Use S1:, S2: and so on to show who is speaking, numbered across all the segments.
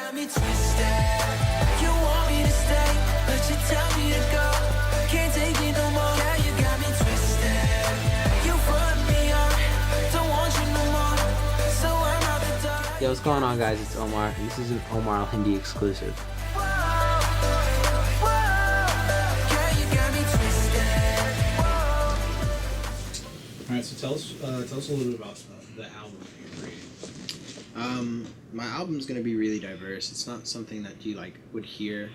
S1: got me twisted. You want me to stay, but you tell me to go. Can't take it no more. Yeah, you got me twisted. You front me up, don't want you no more. So I'm out the door.
S2: Yo, what's going on, guys? It's Omar. This is an Omar Al Hindi exclusive.
S1: Yeah, you got me twisted.
S3: All right, so tell us a little bit about the album that you're creating.
S4: My album's gonna be really diverse. It's not something that you like would hear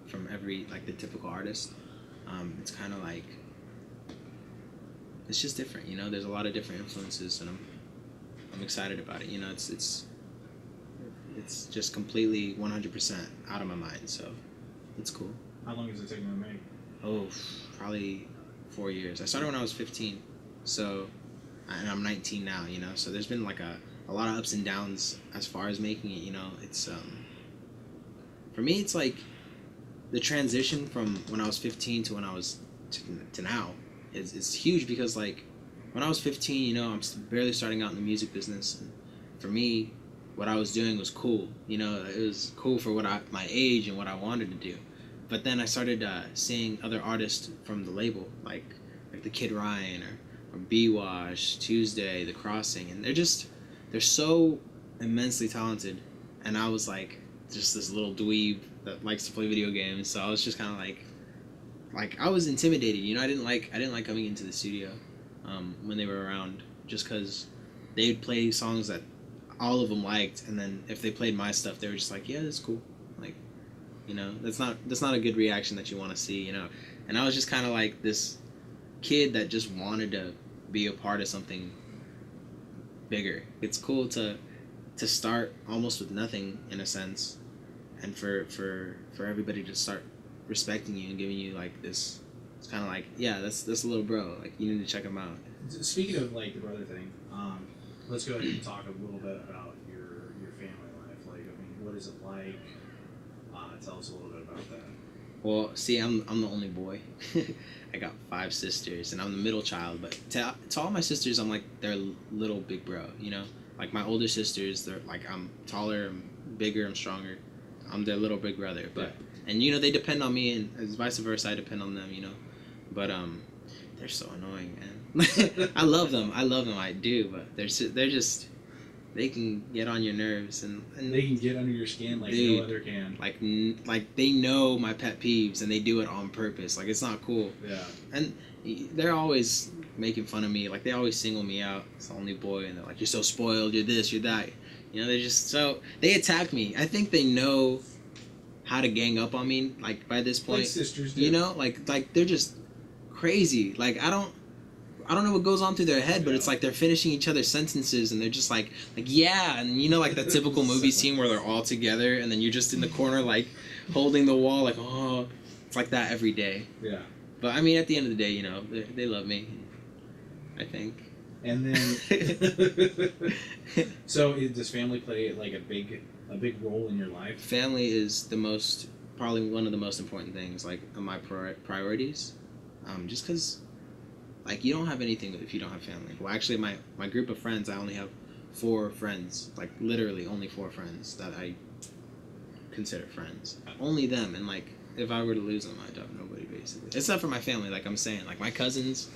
S4: from every like the typical artist. It's kind of like it's just different, you know. There's a lot of different influences, and I'm excited about it. You know, it's just completely 100% out of my mind. So it's cool.
S3: How long is it taking to make?
S4: Oh, probably 4 years. I started when I was 15, so and I'm 19 now. You know, so there's been like a lot of ups and downs as far as making it. You know, it's for me, it's like the transition from when I was 15 to when I was to now is huge, because like when I was 15, you know, I'm barely starting out in the music business, and for me, what I was doing was cool. You know, it was cool for my age and what I wanted to do. But then I started seeing other artists from the label, like the Kid Ryan or B-Wash, Tuesday, The Crossing, and they're so immensely talented, and I was like just this little dweeb that likes to play video games. So I was just kind of like I was intimidated, you know. I didn't like coming into the studio when they were around, just because they would play songs that all of them liked, and then if they played my stuff, they were just like, yeah, that's cool. Like, you know, that's not a good reaction that you want to see, you know. And I was just kind of like this kid that just wanted to be a part of something bigger. It's cool to start almost with nothing, in a sense, and for everybody to start respecting you and giving you like this. It's kind of like, yeah, that's a little bro, like you need to check him out.
S3: Speaking of like the brother thing, let's go ahead and talk a little bit about your family life. Like, I mean, what is it like? Tell us a little bit about that.
S4: Well, see, I'm the only boy. I got 5 sisters, and I'm the middle child. But to all my sisters, I'm like their little big bro. You know, like my older sisters, they're like, I'm taller, I'm bigger, I'm stronger. I'm their little big brother. But and you know, they depend on me, and vice versa, I depend on them. You know, but they're so annoying, man. I love them, I do. But they're just. They can get on your nerves, and
S3: they can get under your skin like
S4: dude,
S3: no other can.
S4: Like they know my pet peeves, and they do it on purpose. Like, it's not cool.
S3: Yeah.
S4: And they're always making fun of me. Like, they always single me out. It's the only boy, and they're like, you're so spoiled, you're this, you're that. You know, they attack me. I think they know how to gang up on me, like, by this point.
S3: Like sisters do.
S4: You know, like they're just crazy. Like, I don't know what goes on through their head, but it's like they're finishing each other's sentences, and they're just like yeah, and you know, like that typical movie scene where they're all together, and then you're just in the corner like holding the wall, like, oh, it's like that every day.
S3: Yeah.
S4: But I mean, at the end of the day, you know, they love me, I think.
S3: And then, so does family play like a big role in your life?
S4: Family is probably one of the most important things, like my priorities, just because. Like, you don't have anything if you don't have family. Well, actually, my group of friends, I only have 4 friends. Like, literally only 4 friends that I consider friends. Only them. And, like, if I were to lose them, I'd have nobody, basically. Except for my family, like I'm saying. Like, my cousins,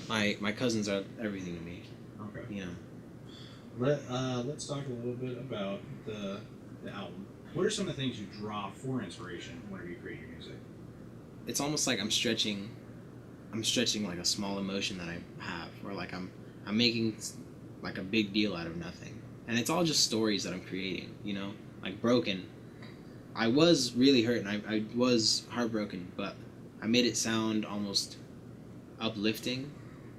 S4: my cousins are everything to me.
S3: Okay.
S4: You know.
S3: Let's talk a little bit about the album. What are some of the things you draw for inspiration whenever you create your music?
S4: It's almost like I'm stretching like a small emotion that I have, or like I'm making like a big deal out of nothing, and it's all just stories that I'm creating, you know. Like Broken, I was really hurt, and I was heartbroken, but I made it sound almost uplifting,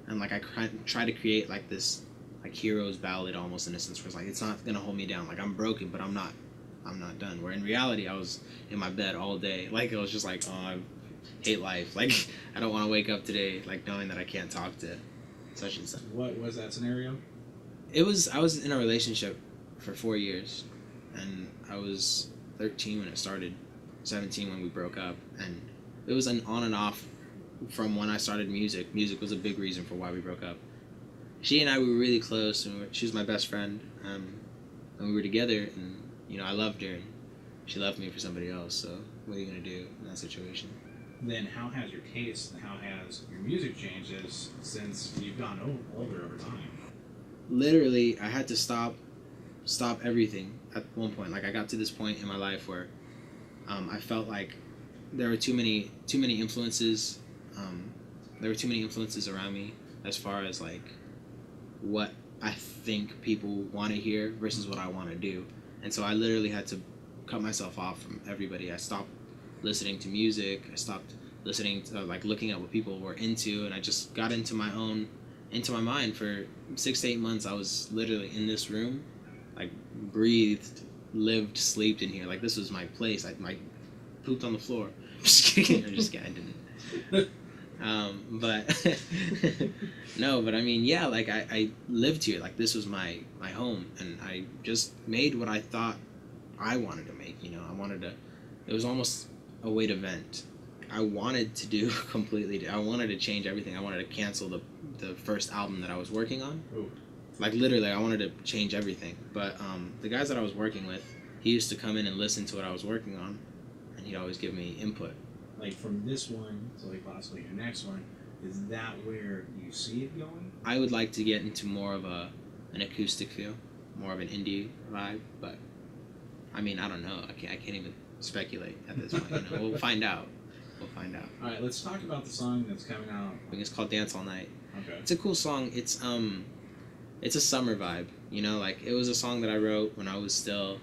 S4: and like I try to create like this like hero's ballad almost, in a sense, where it's like it's not gonna hold me down. Like, I'm broken, but I'm not done. Where in reality, I was in my bed all day, like I was just like, oh, I hate life. Like, I don't want to wake up today like knowing that I can't talk to such and such.
S3: What was that scenario?
S4: I was in a relationship for 4 years, and I was 13 when it started, 17 when we broke up, and it was an on and off from when I started music. Music was a big reason for why we broke up. She and I, we were really close, and she was my best friend, and we were together, and you know, I loved her. she left me for somebody else. So what are you gonna do in that situation?
S3: Then how has your taste and how has your music changed since you've gotten older over time?
S4: Literally, I had to stop everything at one point. Like I got to this point in my life where I felt like there were too many influences. There were too many influences around me as far as like what I think people want to hear versus what I want to do. And so I literally had to cut myself off from everybody. I stopped listening to music. I stopped listening to like looking at what people were into, and I just got into my mind for 6 to 8 months. I was literally in this room, like breathed, lived, slept in here. Like this was my place. I pooped on the floor. Just kidding. I'm just kidding. I didn't. But no, but I mean, yeah, like I lived here. Like this was my home, and I just made what I thought I wanted to make. You know, it was almost a way to vent. I wanted to do completely. I wanted to change everything. I wanted to cancel the first album that I was working on.
S3: Ooh.
S4: Like literally, I wanted to change everything. But the guys that I was working with, he used to come in and listen to what I was working on, and he'd always give me input.
S3: Like from this one to like possibly your next one, is that where you see it going?
S4: I would like to get into more of an acoustic feel, more of an indie vibe. But I mean, I don't know. I can't even speculate at this point. You know, we'll find out.
S3: All right, let's talk about the song that's coming out.
S4: I think it's called Dance All Night.
S3: Okay.
S4: It's a cool song. It's a summer vibe. You know, like it was a song that I wrote when I was still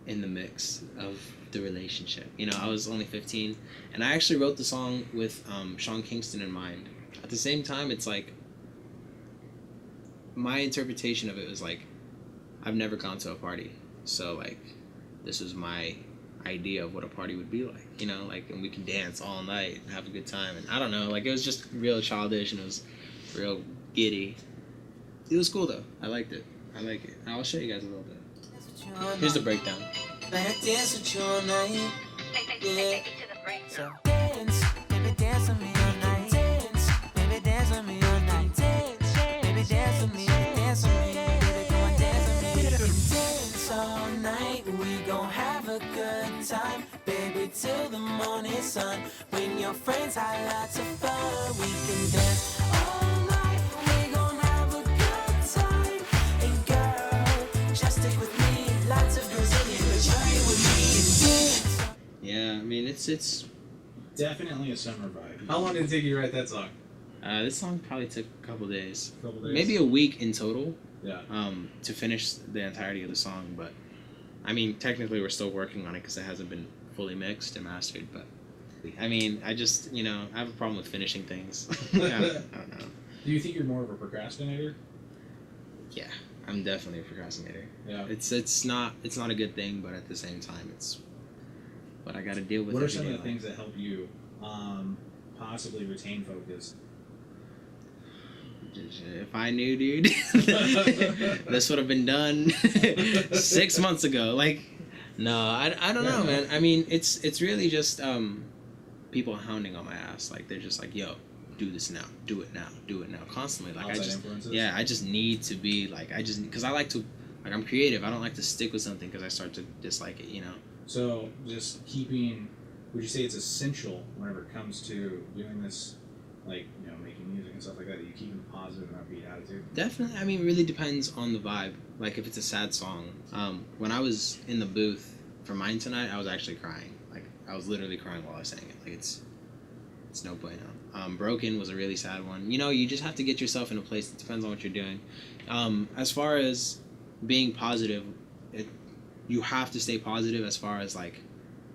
S4: in the mix of the relationship. You know, I was only 15, and I actually wrote the song with Sean Kingston in mind. At the same time, it's like my interpretation of it was like I've never gone to a party, so like this was my idea of what a party would be like. You know, like, and we can dance all night and have a good time, and I don't know, like it was just real childish and it was real giddy. It was cool though. I liked it. I like it. I'll show you guys a little bit. Here's the breakdown.
S1: Better dance with you all night. Yeah.
S5: So
S1: Dance, baby, dance with me all night. Dance, baby, dance with me all night. Dance, baby, dance with me, dance with me. Baby, come on, dance with me. We can dance all night. We gon' have a good time, baby, till the morning sun. Bring your friends, have lots of fun. We can dance all night. We gon' have a good time. And girl, just stick with me. Lots of Brazilian, but you with me and dance.
S4: Yeah, I mean it's
S3: Definitely a summer vibe. How long did it take you to write that song?
S4: this song probably took a couple days.
S3: Couple days.
S4: Maybe a week in total.
S3: Yeah.
S4: To finish the entirety of the song, but I mean technically we're still working on it because it hasn't been fully mixed and mastered. But I mean, I just, you know, I have a problem with finishing things. I don't know.
S3: Do you think you're more of a procrastinator?
S4: Yeah, I'm definitely a procrastinator.
S3: Yeah.
S4: It's not a good thing, but at the same time, it's what I got to deal with.
S3: What are
S4: every
S3: some
S4: day
S3: of the
S4: life.
S3: things that help you possibly retain focus?
S4: If I knew, dude, this would have been done 6 months ago. Like, no, I don't know, man. I mean, it's really just people hounding on my ass. Like, they're just like, yo, do this now, do it now, constantly. Like,
S3: Outside influences?
S4: I just need to be like, because I like to, like, I'm creative. I don't like to stick with something because I start to dislike it, you know.
S3: So just keeping, would you say it's essential whenever it comes to doing this, like, you know, making music and stuff like that, that you keep a positive and upbeat attitude?
S4: Definitely. I mean, it really depends on the vibe. Like, if it's a sad song. When I was in the booth for Mine Tonight, I was actually crying. Like, I was literally crying while I sang it. Like, it's no bueno. Broken was a really sad one. You know, you just have to get yourself in a place. It depends on what you're doing. As far as being positive, you have to stay positive as far as, like,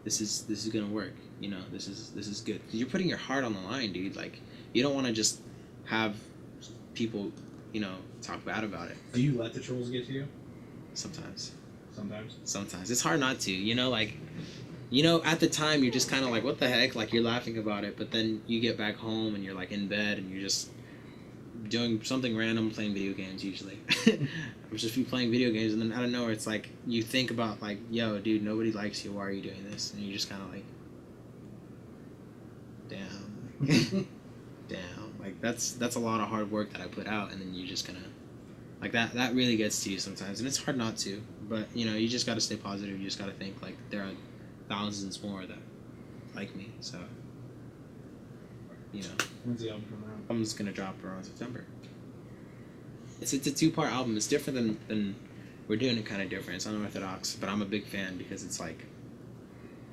S4: this is gonna work. You know, this is good. 'Cause you're putting your heart on the line, dude. Like, you don't want to just have people, you know, talk bad about it.
S3: Do you let the trolls get to you?
S4: Sometimes it's hard not to, you know, like, you know, at the time you're just kind of like, what the heck, like, you're laughing about it, but then you get back home and you're like in bed and you're just doing something random, playing video games usually. I'm just playing video games, and then out of nowhere it's like you think about, like, yo, dude, nobody likes you, why are you doing this? And you just kind of like, damn. Damn, like that's a lot of hard work that I put out, and then you just kind of like that really gets to you sometimes, and it's hard not to, but you know, you just got to stay positive. You just got to think like there thousands more that like me. So, you know,
S3: When's the album coming out?
S4: I'm just gonna drop around September. It's a 2-part album. It's different than we're doing it kind of different. It's unorthodox, but I'm a big fan because it's like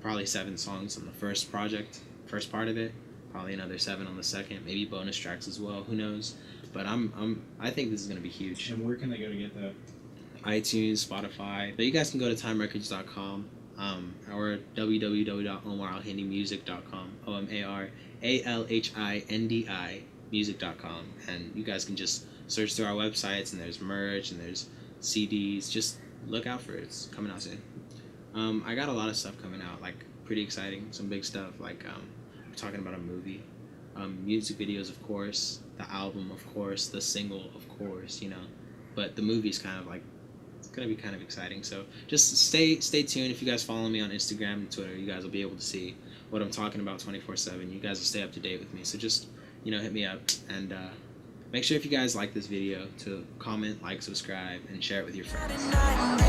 S4: probably 7 songs on the first part of it, probably another 7 on the second, maybe bonus tracks as well. Who knows? But I think this is gonna be huge.
S3: And where can they go to get that?
S4: iTunes, Spotify. But you guys can go to timerecords.com or www.omaralhindimusic.com. OMARALHINDI music.com, and you guys can just search through our websites, and there's merch and there's CDs. Just look out for it. It's coming out soon. I got a lot of stuff coming out, like pretty exciting, some big stuff, like we're talking about a movie, music videos, of course, the album, of course, the single, of course, you know, but the movie's kind of like, it's gonna be kind of exciting. So just stay tuned. If you guys follow me on Instagram and Twitter, you guys will be able to see what I'm talking about 24/7. You guys will stay up to date with me. So just, you know, hit me up, and make sure if you guys like this video to comment, like, subscribe, and share it with your friends.
S1: Friday night,